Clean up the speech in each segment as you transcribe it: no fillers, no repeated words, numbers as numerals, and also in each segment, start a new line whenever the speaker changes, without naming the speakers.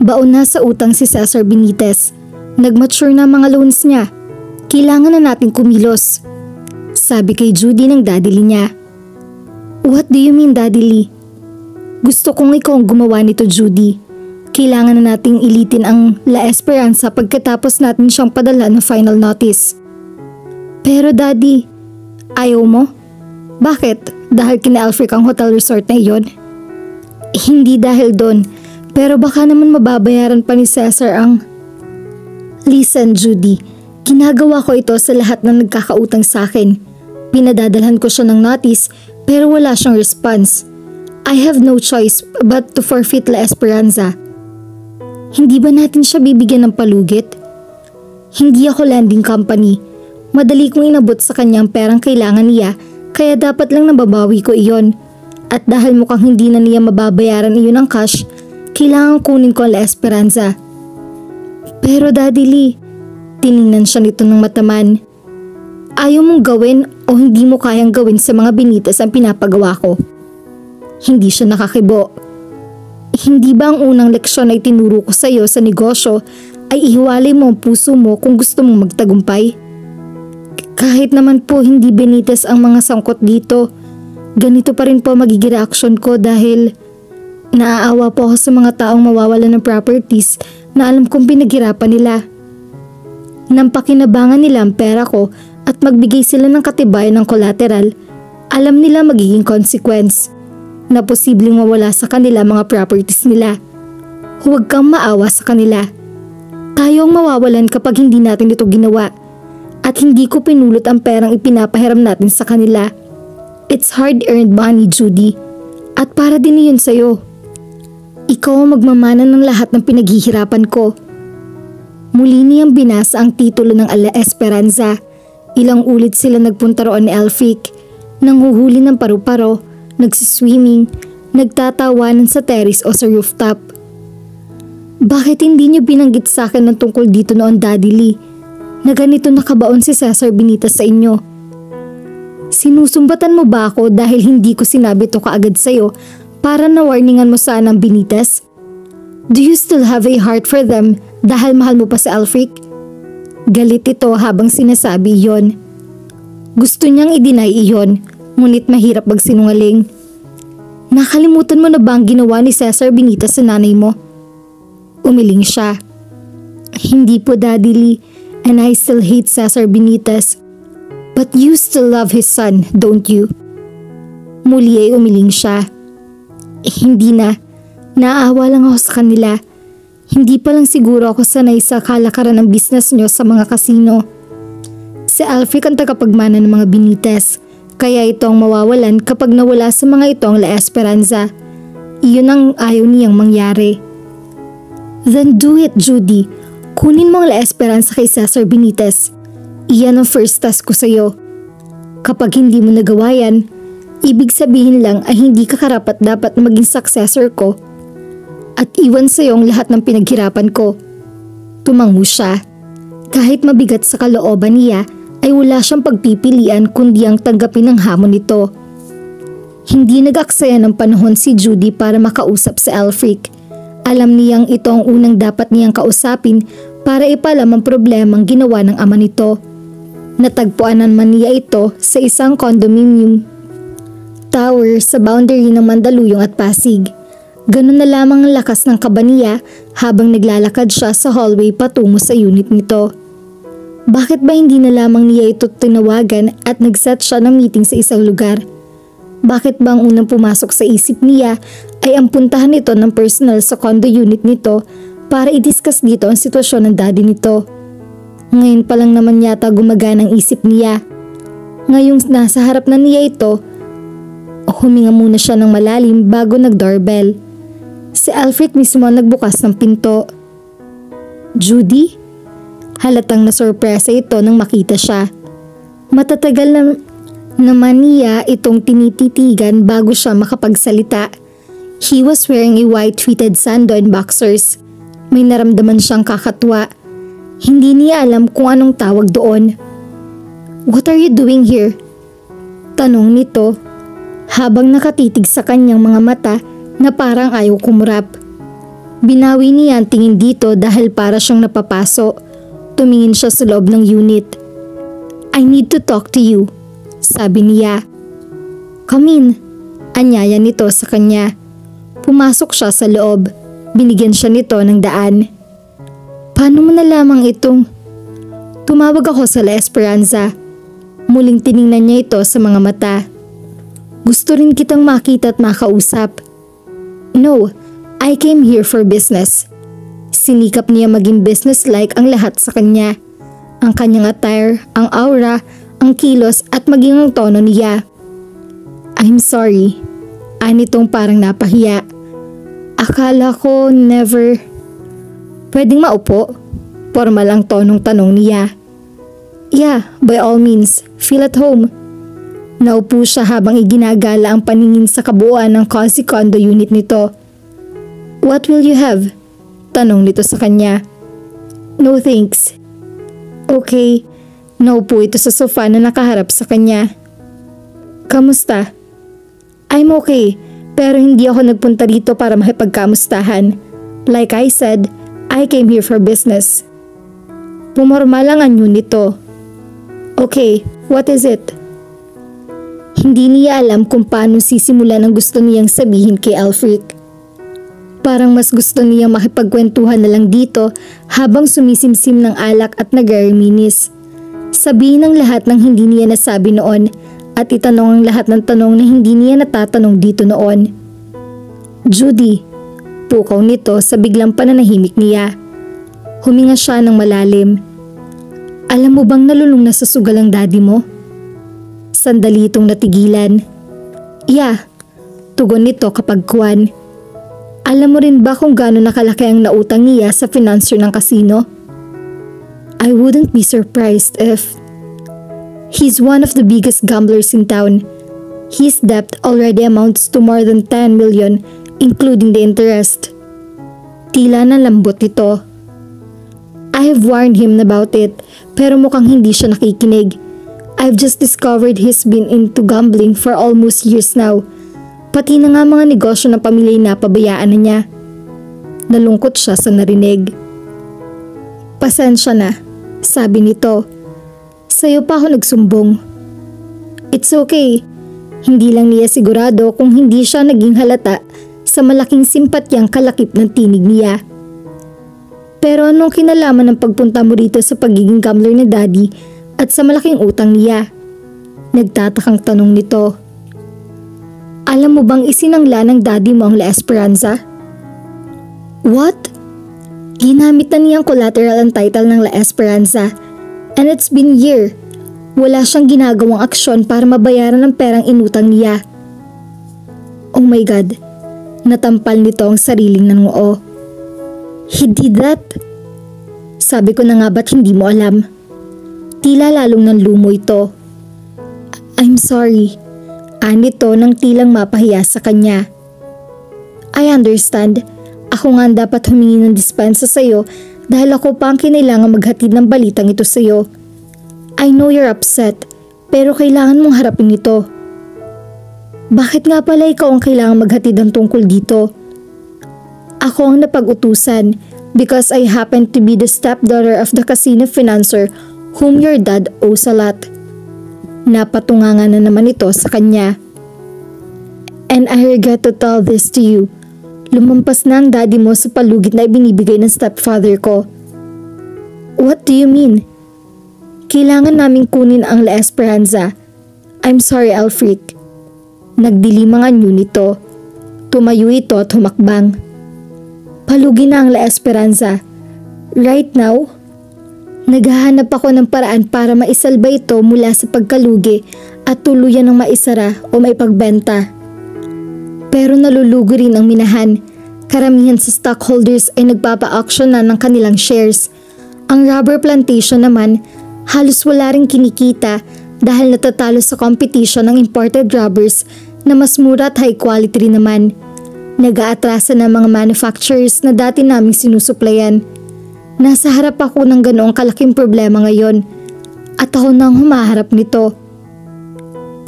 Baon na sa utang si Cesar Benitez. Nag-mature na mga loans niya. Kailangan na natin kumilos. Sabi kay Judy ng Daddy Lee niya. What do you mean, Daddy Lee? Gusto kong ikaw ang gumawa nito, Judy. Kailangan na nating ilitin ang La Esperanza pagkatapos natin siyang padala ng final notice. Pero Daddy, ayaw mo? Bakit? Dahil kina Alfric ang hotel resort na iyon? Hindi dahil doon, pero baka naman mababayaran pa ni Cesar ang... Listen, Judy, ginagawa ko ito sa lahat ng nagkakautang sa akin. Pinadadalhan ko siya ng notice pero wala siyang response. I have no choice but to forfeit La Esperanza. Hindi ba natin siya bibigyan ng palugit? Hindi ako lending company. Madali kong inabot sa kanyang perang kailangan niya, kaya dapat lang nababawi ko iyon. At dahil mukhang hindi na niya mababayaran iyon ng cash, kailangan kunin ko ang La Esperanza. Pero Daddy Lee, tiningnan siya nito ng mataman. Ayaw mong gawin o hindi mo kayang gawin sa mga Benitez ang pinapagawa ko? Hindi siya nakakibo. Hindi ba ang unang leksyon ay tinuro ko sa iyo sa negosyo ay ihiwalay mo ang puso mo kung gusto mong magtagumpay? Kahit naman po hindi Benitez ang mga sangkot dito, ganito pa rin po magiging reaksyon ko dahil naaawa po ako sa mga taong mawawalan ng properties na alam kong pinaghirapan nila. Nampakinabangan nila ang pera ko at magbigay sila ng katibayan ng collateral, alam nila magiging consequence na posibleng mawala sa kanila mga properties nila. Huwag kang maawa sa kanila. Tayo ang mawawalan kapag hindi natin ito ginawa at hindi ko pinulot ang perang ipinapahiram natin sa kanila. It's hard-earned money, Judy, at para din iyon sa'yo. Ikaw ang magmamana ng lahat ng pinaghihirapan ko. Muli niyang binasa ang titulo ng La Esperanza. Ilang ulit sila nagpunta roon ni Alfric, nanghuhuli ng paru-paro, nagsiswimming, nagtatawanan sa terrace o sa rooftop. Bakit hindi niyo binanggit sa akin ng tungkol dito noon, Daddy Lee, na ganito nakabaon si Cesar Benitez sa inyo? Sinusumbatan mo ba ako dahil hindi ko sinabi to kaagad sa'yo para na-warningan mo sana ang Benitez? Do you still have a heart for them dahil mahal mo pa si Alfric? Galit ito habang sinasabi iyon. Gusto niyang i-deny iyon, ngunit mahirap magsinungaling. Nakalimutan mo na ba ang ginawa ni Cesar Benitez sa nanay mo? Umiling siya. Hindi po, Daddy Lee, and I still hate Cesar Benitez. But you still love his son, don't you? Muli ay umiling siya. Hindi na. Naawa lang ako sa kanila. Hindi pa lang siguro ako sanay sa kalakaran ng business nyo sa mga kasino. Si Alfric ang tagapagmana ng mga Benitez, kaya ito ang mawawalan kapag nawala sa mga ito ang La Esperanza. Iyon ang ayaw niyang mangyari. Then do it, Judy. Kunin mo ang La Esperanza kay Cesar Benitez. Iyan ang first task ko sa'yo. Kapag hindi mo nagawa yan, ibig sabihin lang ay hindi ka karapat dapat na maging successor ko at iwan sa'yo ang lahat ng pinaghirapan ko. Tumango siya. Kahit mabigat sa kalooban niya, ay wala siyang pagpipilian kundi ang tanggapin ang hamon nito. Hindi nag-aksaya ng panahon si Judy para makausap si Alfric. Alam niyang ito ang unang dapat niyang kausapin para ipalam ang problemang ginawa ng ama nito. Natagpuan naman niya ito sa isang condominium tower sa boundary ng Mandaluyong at Pasig. Ganun na lamang ang lakas ng kaba niya habang naglalakad siya sa hallway patungo sa unit nito. Bakit ba hindi na lamang niya ito tinawagan at nag-set siya ng meeting sa isang lugar? Bakit ba ang unang pumasok sa isip niya ay ang puntahan nito ng personal sa condo unit nito para i-discuss dito ang sitwasyon ng daddy nito? Ngayon pa lang naman yata gumagana ang isip niya. Ngayong nasa harap na niya ito, huminga muna siya ng malalim bago nag-doorbell. Si Alfric mismo ang nagbukas ng pinto. Judy? Halatang nasurpresa ito nang makita siya. Matatagal naman niya itong tinititigan bago siya makapagsalita. He was wearing a white tweeted sando and boxers. May naramdaman siyang kakatwa. Hindi niya alam kung anong tawag doon. What are you doing here? Tanong nito habang nakatitig sa kanyang mga mata na parang ayaw kumurap. Binawi niya ang tingin dito dahil para siyang napapaso. Tumingin siya sa loob ng unit. I need to talk to you, sabi niya. Come in, anyaya nito sa kanya. Pumasok siya sa loob. Binigyan siya nito ng daan. Paano mo nalamang itong? Tumawag ako sa La Esperanza. Muling tiningnan niya ito sa mga mata. Gusto rin kitang makita at makausap. No, I came here for business. Sinikap niya maging business-like ang lahat sa kanya. Ang kanyang attire, ang aura, ang kilos at maging ang tono niya. I'm sorry. Anitong parang napahiya. Akala ko never. Pwedeng maupo? Formal ang tonong tanong niya. Yeah, by all means, feel at home. Naupo siya habang iginagala ang paningin sa kabuuan ng cozy condo unit nito. What will you have? Tanong nito sa kanya. No thanks. Okay, naupo ito sa sofa na nakaharap sa kanya. Kamusta? I'm okay, pero hindi ako nagpunta rito para makipagkamustahan. Like I said, I came here for business. Pumorma lang ang nito. Okay, what is it? Hindi niya alam kung paano sisimulan ang gusto niyang sabihin kay Alfric. Parang mas gusto niyang makipagkwentuhan na lang dito habang sumisimsim ng alak at nagariminis. Sabihin ang lahat ng hindi niya nasabi noon at itanong ang lahat ng tanong na hindi niya natatanong dito noon. Judy, pukaw nito sa biglang pananahimik niya. Huminga siya ng malalim. Alam mo bang nalulung na sa sugal ang daddy mo? Sandali itong natigilan. Yeah, tugon nito kapag kuwan. Alam mo rin ba kung gaano nakalaki ang nautang niya sa financier ng casino? I wouldn't be surprised if... He's one of the biggest gamblers in town. His debt already amounts to more than 10 million, including the interest. Tila na lambot nito. I have warned him about it, pero mukhang hindi siya nakikinig. I've just discovered he's been into gambling for almost years now. Pati na nga mga negosyo ng pamilya na pabayaan na niya. Nalungkot siya sa narinig. Pasensya na, sabi nito. Sa'yo pa ako nagsumbong. It's okay. Hindi lang niya sigurado kung hindi siya naging halata sa malaking simpatyang kalakip ng tinig niya. Pero anong kinalaman ng pagpunta mo rito sa pagiging gambler ni daddy at sa malaking utang niya? Nagtatakang tanong nito. Alam mo bang isinangla ng daddy mo ang La Esperanza? What? Ginamit na niyang collateral ang title ng La Esperanza and it's been year. Wala siyang ginagawang aksyon para mabayaran ang perang inutang niya. Oh my God, natampal nito ang sariling ng noo. He did that? Sabi ko na nga ba't hindi mo alam? Tila lalong nanlumo ito. I'm sorry. Anito nang tilang mapahiya sa kanya. I understand. Ako nga dapat humingi ng dispensa sa'yo dahil ako pa ang kinailangan maghatid ng balitang ito sa'yo. I know you're upset, pero kailangan mong harapin ito. Bakit nga pala ikaw ang kailangan maghatid ng tungkol dito? Ako ang napag-utusan because I happen to be the stepdaughter of the casino financer whom your dad owes a lot. Napatungangan na naman ito sa kanya. And I regret to tell this to you. Lumampas na ang daddy mo sa palugit na ibinibigay ng stepfather ko. What do you mean? Kailangan naming kunin ang La Esperanza. I'm sorry, Alfric. Nagdilim ang anyo nito. Tumayo ito at humakbang. Palugi na ang La Esperanza. Right now, naghahanap ako ng paraan para maisalba ito mula sa pagkalugi at tuluyan ng maisara o maipagbenta. Pero nalulugo rin ang minahan. Karamihan sa stockholders ay nagpapa-auction na ng kanilang shares. Ang rubber plantation naman, halos wala ring kinikita dahil natatalo sa competition ng imported rubbers na mas mura at high quality rin naman. Nag-aatrasa ng mga manufacturers na dati naming sinusuplayan. Nasa harap ako ng ganoong kalaking problema ngayon at ako nang humaharap nito.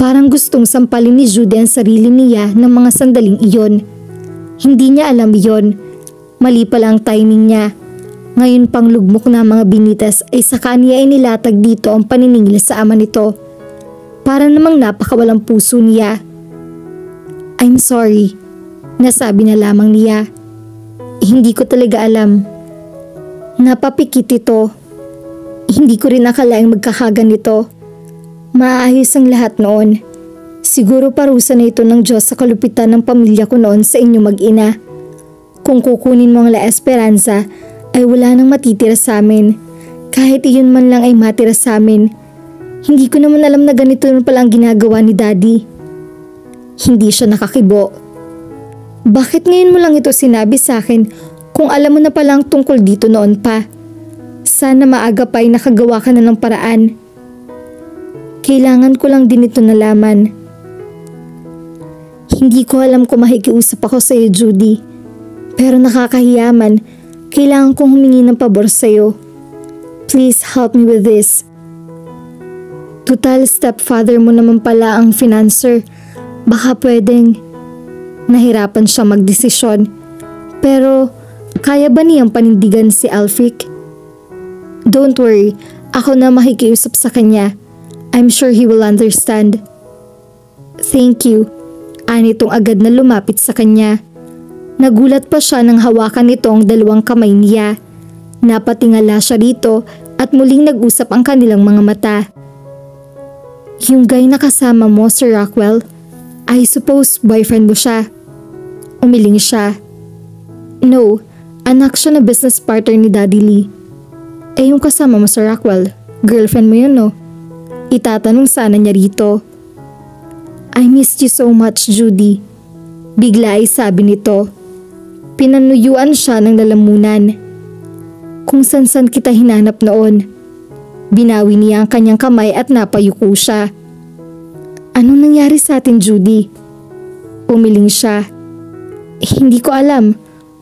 Parang gustong sampalin ni Judy ang sarili niya ng mga sandaling iyon. Hindi niya alam iyon. Mali pala ang timing niya. Ngayon pang lugmok na mga Benitez ay saka niya inilatag dito ang paniningil sa ama nito. Para namang napakawalang puso niya. I'm sorry, nasabi na lamang niya. Hindi ko talaga alam. Napapikit ito. Hindi ko rin akalaing magkakaganito. Maayos ang lahat noon. Siguro parusa na ito ng Diyos sa kalupitan ng pamilya ko noon sa inyo mag-ina. Kung kukunin mo ang La Esperanza, ay wala nang matitira sa amin. Kahit iyon man lang ay matira sa amin. Hindi ko naman alam na ganito na pala ang ginagawa ni Daddy. Hindi siya nakakibo. Bakit ngayon mo lang ito sinabi sa akin kung alam mo na palang tungkol dito noon pa? Sana maaga pa ay nakagawa ka na ng paraan. Kailangan ko lang din ito nalaman. Hindi ko alam kung makikiusap ako sa iyo, Judy. Pero nakakahiyaman, kailangan kong humingi ng pabor sa iyo. Please help me with this. Total stepfather mo naman pala ang financer. Baka pwedeng. Nahirapan siya magdesisyon. Pero kaya ba niyang panindigan si Alfric? Don't worry, ako na makikiusap sa kanya. I'm sure he will understand. Thank you. Anitong agad na lumapit sa kanya. Nagulat pa siya nang hawakan nito ang dalawang kamay niya. Napatingala siya rito at muling nag-usap ang kanilang mga mata. Yung guy na kasama mo, Sir Rockwell, I suppose boyfriend mo siya. Umiling siya. No, anak siya na business partner ni Daddy Lee. Eh yung kasama mo, Sir Rockwell, girlfriend mo yun no? Itatanong sana niya rito. I missed you so much, Judy. Bigla ay sabi nito. Pinanuyuan siya ng lalamunan. Kung san-san kita hinanap noon. Binawi niya ang kanyang kamay at napayuko siya. Anong nangyari sa atin, Judy? Umiling siya. Hindi ko alam.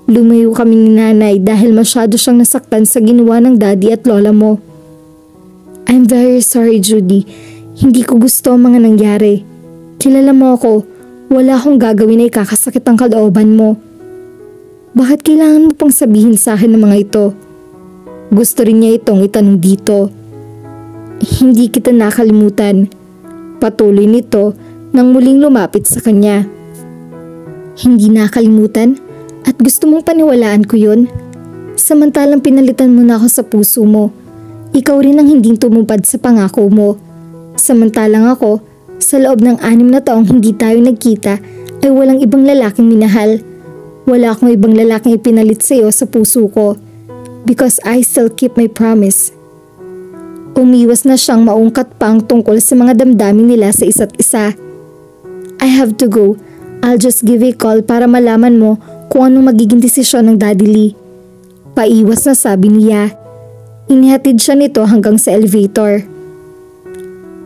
Lumayo kami ni nanay dahil masyado siyang nasaktan sa ginawa ng daddy at lola mo. I'm very sorry, Judy. Hindi ko gusto ang mga nangyari. Kilala mo ako. Wala akong gagawin na ikakasakit ang kalooban mo. Bakit kailangan mo pang sabihin sa akin ng mga ito? Gusto rin niya itong itanong dito. Hindi kita nakalimutan. Patuloy nito nang muling lumapit sa kanya. Hindi nakalimutan at gusto mong paniwalaan ko yun? Samantalang pinalitan mo na ako sa puso mo. Ikaw rin ang hindi tumupad sa pangako mo. Samantalang ako, sa loob ng 6 na taong hindi tayo nagkita ay walang ibang lalaking minahal. Wala akong ibang lalaking ipinalit sa iyo sa puso ko because I still keep my promise. Umiwas na siyang maungkat pang tungkol sa mga damdamin nila sa isa't isa. I have to go. I'll just give a call para malaman mo kung anong magiging desisyon ng Daddy Lee. Paiwas na sabi niya. Inihatid siya nito hanggang sa elevator.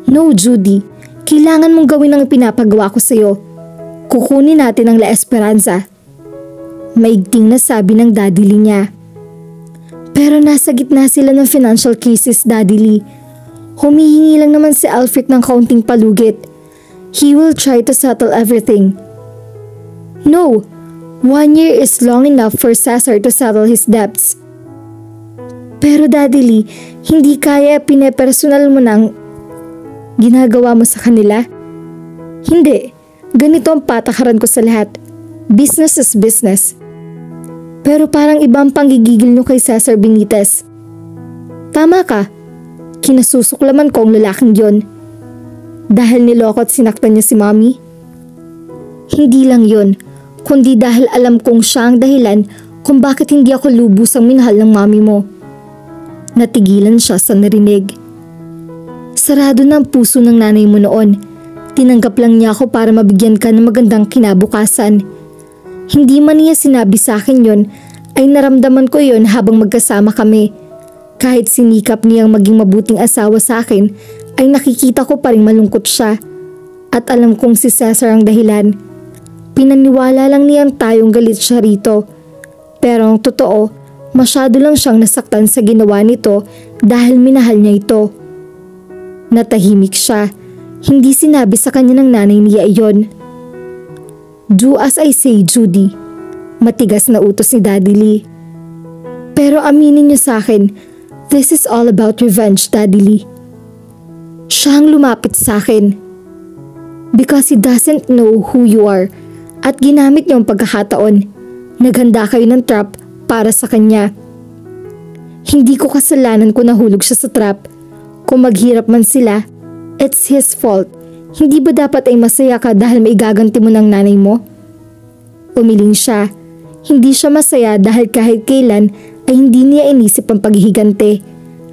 No, Judy. Kailangan mong gawin ang pinapagawa ko sa iyo. Kukunin natin ang La Esperanza. Maigting na sabi ng Daddy Lee niya. Pero nasa gitna sila ng financial crisis, Daddy Lee. Humihingi lang naman si Alfric ng kaunting palugit. He will try to settle everything. No, 1 year is long enough for Cesar to settle his debts. Pero Daddy Lee, hindi kaya pinepersonal mo ng ginagawa mo sa kanila? Hindi, ganito ang patakaran ko sa lahat. Business is business. Pero parang ibang panggigigil nyo kay Cesar Benitez. Tama ka. Kinasusuklaman ko ang lalaking yon. Dahil niloko at sinaktan niya si Mommy? Hindi lang yon, kundi dahil alam kong siya ang dahilan kung bakit hindi ako lubusang minahal ng Mommy mo. Natigilan siya sa narinig. Sarado na ang puso ng nanay mo noon. Tinanggap lang niya ako para mabigyan ka ng magandang kinabukasan. Hindi man niya sinabi sa akin yon, ay naramdaman ko yon habang magkasama kami. Kahit sinikap niyang maging mabuting asawa sa akin, ay nakikita ko pa rin malungkot siya. At alam kong si Cesar ang dahilan. Pinaniwala lang niyang tayong galit siya rito. Pero ang totoo, masyado lang siyang nasaktan sa ginawa nito dahil minahal niya ito. Natahimik siya. Hindi sinabi sa kanya ng nanay niya iyon. Do as I say, Judy. Matigas na utos ni Daddy Lee. Pero aminin niyo sa akin, this is all about revenge, Daddy Lee. Siya ang lumapit sa akin. Because he doesn't know who you are at ginamit niyo ang pagkakataon. Naghanda kayo ng trap para sa kanya. Hindi ko kasalanan kung nahulog siya sa trap. Kung maghirap man sila, it's his fault. Hindi ba dapat ay masaya ka dahil maigaganti mo ng nanay mo? Umiling siya. Hindi siya masaya dahil kahit kailan ay hindi niya inisip ang paghihigante.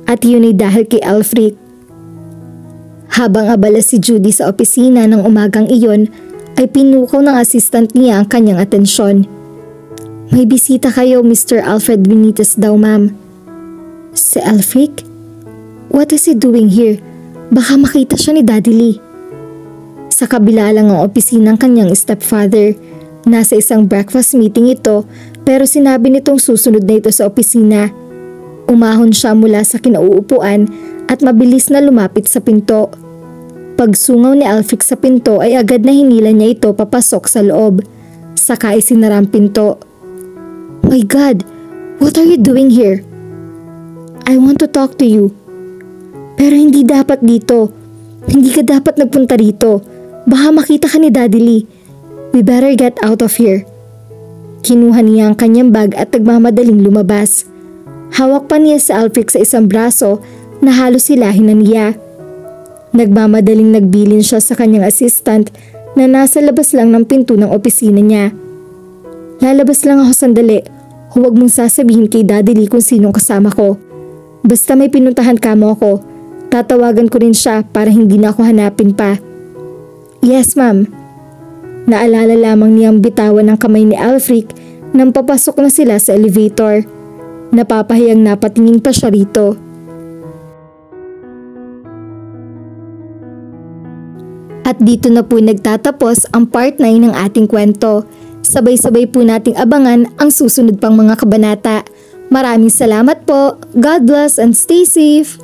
At yun ay dahil kay Alfred. Habang abala si Judy sa opisina ng umagang iyon, ay pinukaw ng assistant niya ang kanyang atensyon. May bisita kayo, Mr. Alfred Benitez daw, ma'am. Si Alfred? What is he doing here? Baka makita siya ni Daddy Lee. Sa kabila lang ang opisina ng kanyang stepfather. Nasa isang breakfast meeting ito pero sinabi nitong susunod na ito sa opisina. Umahon siya mula sa kinauupuan at mabilis na lumapit sa pinto. Pagsungaw ni Alfred sa pinto ay agad na hinila niya ito papasok sa loob. Saka ay sinara ang pinto. My God, what are you doing here? I want to talk to you. Pero hindi dapat dito. Hindi ka dapat nagpunta rito. Baka makita ka ni Daddy Lee. We better get out of here. Kinuha niya ang kanyang bag at nagmamadaling lumabas. Hawak pa niya si Alfred sa isang braso na halos hilahin na niya. Nagmamadaling nagbilin siya sa kanyang assistant na nasa labas lang ng pinto ng opisina niya. Lalabas lang ako sandali. Huwag mong sasabihin kay Daddy Lee kung sinong kasama ko. Basta may pinuntahan ka mo ako. Tatawagan ko rin siya para hindi na ako hanapin pa. Yes, ma'am. Naalala lamang niyang bitawan ng kamay ni Alfred nang papasok na sila sa elevator. Napapahiyang napatingin pa siya rito. At dito na po nagtatapos ang part 9 ng ating kwento. Sabay-sabay po nating abangan ang susunod pang mga kabanata. Maraming salamat po. God bless and stay safe.